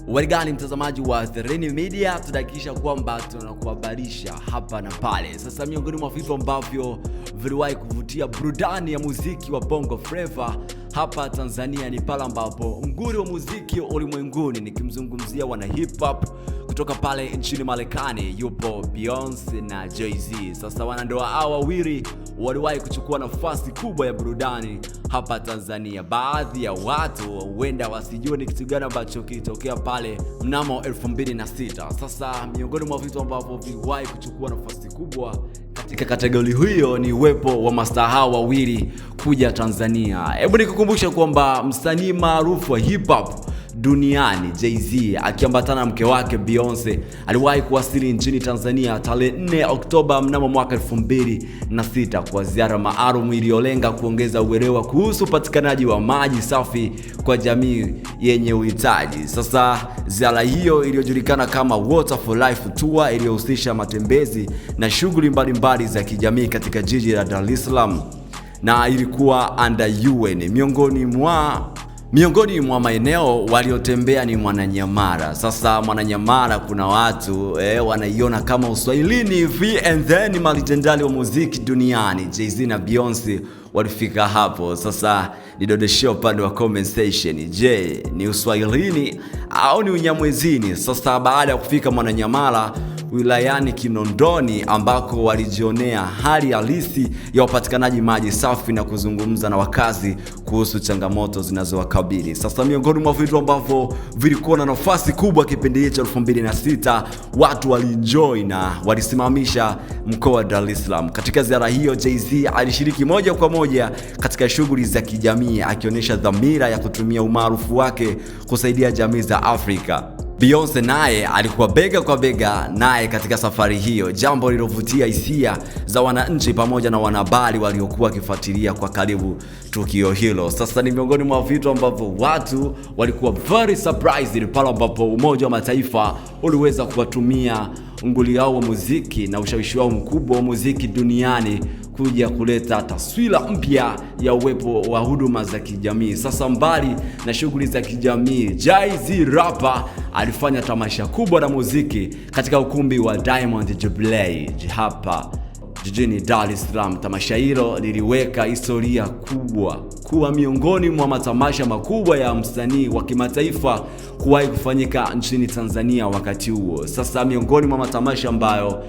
Warigani mtazamaji wa The Reni Media, tunahakikisha kwamba tunakuhabarisha hapa na pale. Sasa miongoni mwa vitu ambavyo viliwahi kuvutia burudani ya muziki wa Bongo Flava hapa Tanzania ni pale ambapo nguri wa muziki ulimwenguni, nikimzungumzia wana hip hop kutoka pale nchini Marekani, yupo Beyonce na Jay-Z. Sasa wanandoa hao wawili waliwahi kuchukua nafasi kubwa ya burudani hapa Tanzania. Baadhi ya watu huenda wasijue ni kitu gani ambacho kilitokea pale mnamo 2006. Sasa miongoni mwa vitu ambavyo viliwahi kuchukua nafasi kubwa katika kategori hiyo ni uwepo wa mastaa hao wawili kuja Tanzania. Hebu nikukumbusha kwamba msanii maarufu wa hip hop duniani Jay-Z akiambatana na mke wake Beyonce aliwahi kuwasili nchini Tanzania tarehe 4 Oktoba mnamo mwaka 2006 kwa ziara maalum iliyolenga kuongeza uelewa kuhusu upatikanaji wa maji safi kwa jamii yenye uhitaji. Sasa ziara hiyo iliyojulikana kama Water for Life Tour iliyohusisha matembezi na shughuli mbalimbali za kijamii katika jiji la Dar es Salaam na ilikuwa under UN. Miongoni mwa maeneo waliotembea ni Mwananyamala. Sasa Mwananyamala kuna watu wanaiona kama Uswahilini hivi, and then malejendari wa muziki duniani Jay-Z na Beyonce walifika hapo. Sasa nidodeshia upande wa comment section, je, ni Uswahilini au ni Unyamwezini? Sasa baada ya kufika Mwananyamala wilayani Kinondoni ambako walijionea hali halisi ya upatikanaji maji safi na kuzungumza na wakazi kuhusu changamoto zinazowakabili. Sasa miongoni mwa vitu ambavyo vilikuwa na nafasi kubwa kipindi hicho 2006, watu walienjoy na walisimamisha mkoa wa Dar es Salaam. Katika ziara hiyo Jay-Z alishiriki moja kwa moja katika shughuli za kijamii akionyesha dhamira ya kutumia umaarufu wake kusaidia jamii za Afrika. Beyonce naye alikuwa bega kwa bega naye katika safari hiyo, jambo lilovutia hisia za wananchi pamoja na wanahabari waliokuwa wakifuatilia kwa karibu tukio hilo. Sasa ni miongoni mwa vitu ambavyo watu walikuwa very surprised pale ambapo Umoja wa Mataifa uliweza kuwatumia nguli hao wa muziki na ushawishi wao mkubwa wa muziki duniani kuja kuleta taswira mpya ya uwepo wa huduma za kijamii. Sasa mbali na shughuli za kijamii, Jay-Z rapper alifanya tamasha kubwa la muziki katika ukumbi wa Diamond Jubilee hapa jijini Dar es Salaam. Tamasha hilo liliweka historia kubwa kuwa miongoni mwa matamasha makubwa ya msanii wa kimataifa kuwahi kufanyika nchini Tanzania wakati huo. Sasa miongoni mwa matamasha ambayo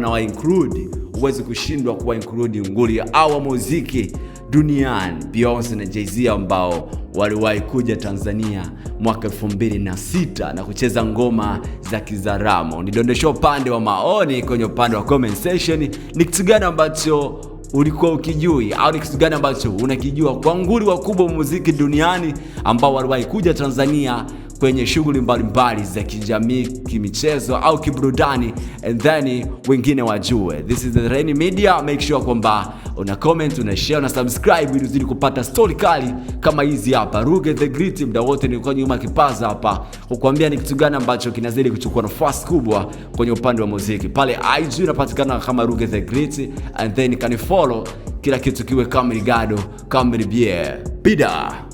na include, huwezi kushindwa kuwa include nguli au muziki duniani Beyonce na Jay-Z ambao waliwahi kuja Tanzania mwaka 2006 na kucheza ngoma za Kizaramo. Nidondesha upande wa maoni kwenye upande wa comment section, ni kitu gani ambacho ulikuwa ukijui au ni kitu gani ambacho unakijua kwa nguli wakubwa wa muziki duniani ambao waliwahi kuja Tanzania kwenye shughuli mbalimbali za kijamii, kimichezo au kiburudani, and then wengine wajue. This is The Reni Media. Make sure kwamba una comment, una share, na subscribe ili uzidi kupata story kali kama hizi hapa. Ruge the Great, muda wote nilikuwa nyuma kipaza hapa kukuambia ni kitu gani ambacho kinazidi kuchukua nafasi kubwa kwenye upande wa muziki. Pale IG unapatikana kama Ruge the Great, and then can follow kila kitu kiwe kama rigado kama bia. Bida.